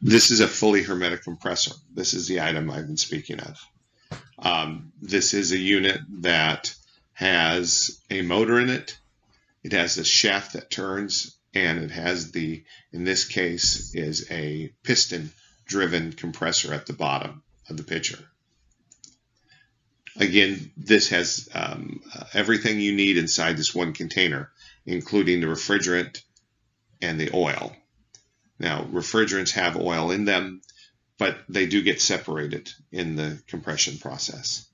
This is a fully hermetic compressor. This is the item I've been speaking of. This is a unit that has a motor in it. It has a shaft that turns, and it has in this case, is a piston-driven compressor at the bottom of the pitcher. Again, this has everything you need inside this one container, including the refrigerant and the oil. Now, refrigerants have oil in them, but they do get separated in the compression process.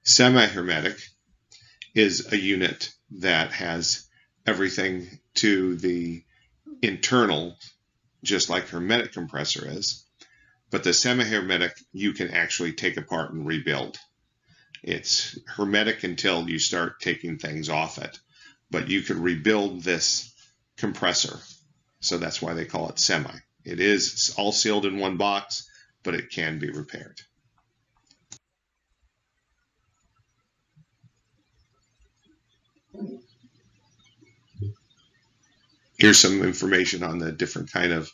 Semi-hermetic is a unit that has everything to the internal, just like hermetic compressor is, but the semi-hermetic you can actually take apart and rebuild. It's hermetic until you start taking things off it, but you could rebuild this compressor, so that's why they call it semi. It is all sealed in one box, but it can be repaired. Here's some information on the different kind of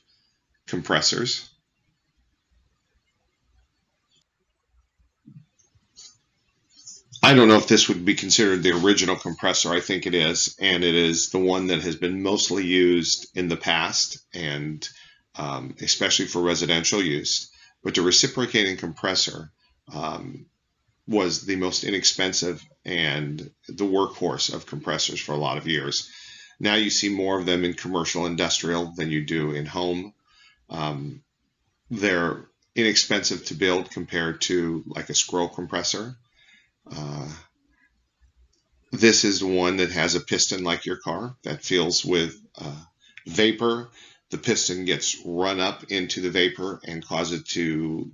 compressors. I don't know if this would be considered the original compressor. I think it is, and it is the one that has been mostly used in the past, and especially for residential use. But the reciprocating compressor was the most inexpensive and the workhorse of compressors for a lot of years. Now you see more of them in commercial industrial than you do in home. They're inexpensive to build compared to like a scroll compressor. This is the one that has a piston like your car that fills with vapor. The piston gets run up into the vapor and causes it to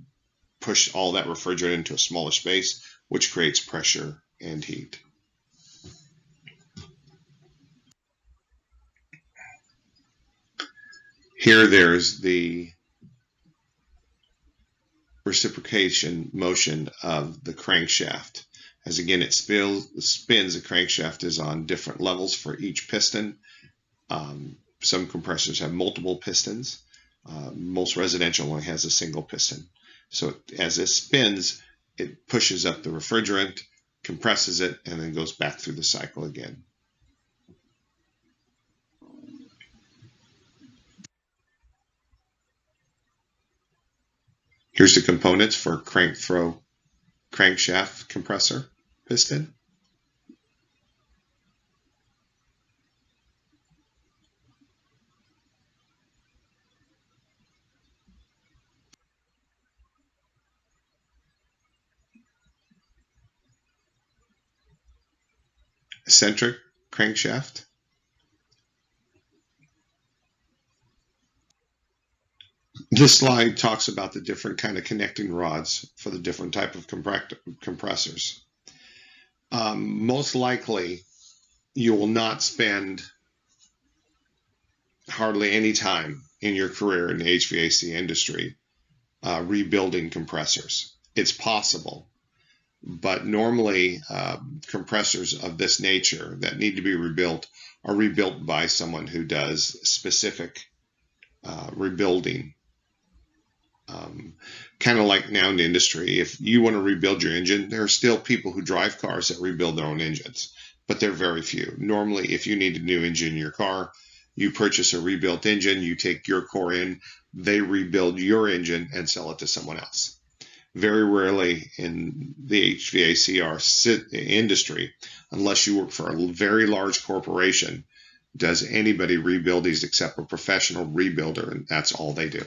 push all that refrigerant into a smaller space, which creates pressure and heat. Here there's the reciprocation motion of the crankshaft. As again it spins, the crankshaft is on different levels for each piston. Some compressors have multiple pistons. Most residential only has a single piston. So as it spins, it pushes up the refrigerant, compresses it, and then goes back through the cycle again. Here's the components for crank throw crankshaft compressor piston. Eccentric crankshaft. This slide talks about the different kind of connecting rods for the different type of compressors. Most likely, you will not spend hardly any time in your career in the HVAC industry rebuilding compressors. It's possible, but normally compressors of this nature that need to be rebuilt are rebuilt by someone who does specific rebuilding. Kind of like now in the industry, if you want to rebuild your engine, there are still people who drive cars that rebuild their own engines, but they're very few. Normally, if you need a new engine in your car, you purchase a rebuilt engine, you take your core in, they rebuild your engine and sell it to someone else. Very rarely in the HVAC industry, unless you work for a very large corporation, does anybody rebuild these except a professional rebuilder, and that's all they do.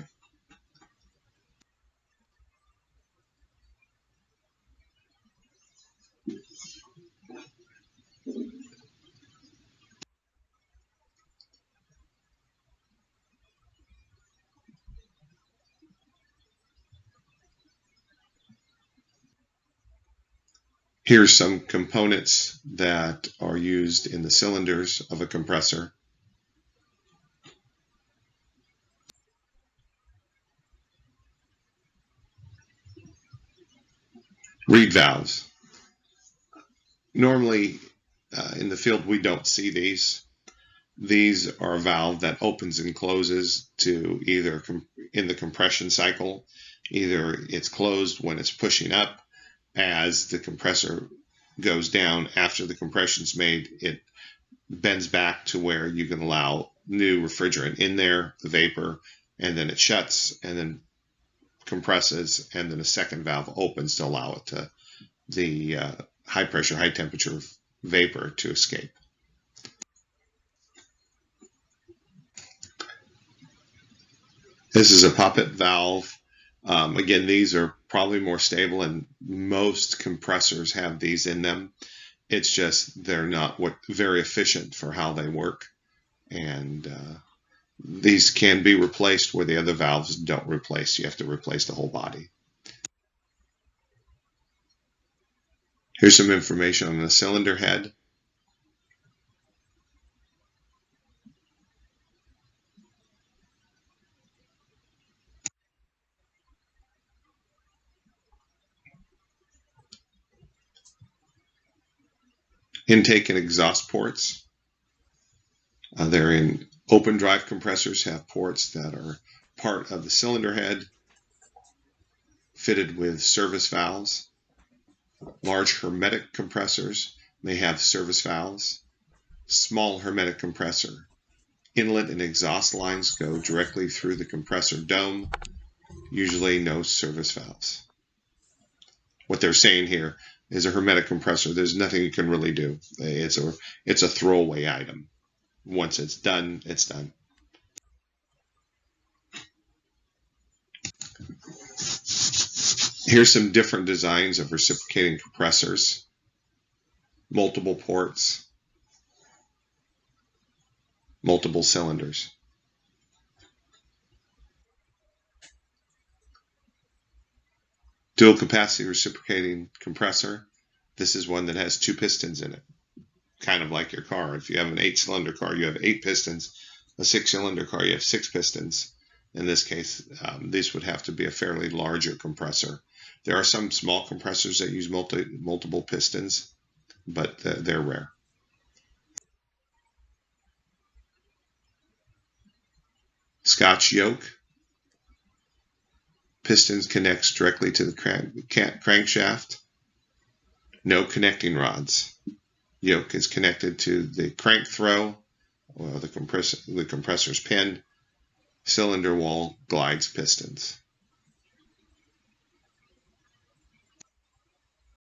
Here's some components that are used in the cylinders of a compressor. Reed valves. Normally in the field we don't see these. These are a valve that opens and closes to either in the compression cycle, either it's closed when it's pushing up. As the compressor goes down after the compression's made, it bends back to where you can allow new refrigerant in there, the vapor, and then it shuts and then compresses, and then a second valve opens to allow it to the high pressure, high temperature vapor to escape. This is a poppet valve. Again, these are probably more stable, and most compressors have these in them. It's just they're not very efficient for how they work, and these can be replaced where the other valves don't replace. You have to replace the whole body. Here's some information on the cylinder head. Intake and exhaust ports. They're in open drive compressors, have ports that are part of the cylinder head, fitted with service valves. Large hermetic compressors may have service valves. Small hermetic compressor. Inlet and exhaust lines go directly through the compressor dome, usually no service valves. What they're saying here is a hermetic compressor, there's nothing you can really do. It's a throwaway item. Once it's done, it's done. Here's some different designs of reciprocating compressors. Multiple ports, multiple cylinders. Dual capacity reciprocating compressor. This is one that has 2 pistons in it. Kind of like your car. If you have an 8-cylinder car, you have 8 pistons. A 6-cylinder car, you have 6 pistons. In this case, this would have to be a fairly larger compressor. There are some small compressors that use multiple pistons, but they're rare. Scotch yoke. Pistons connects directly to the crankshaft. No connecting rods. Yoke is connected to the crank throw, or the compressor's pin. Cylinder wall glides pistons.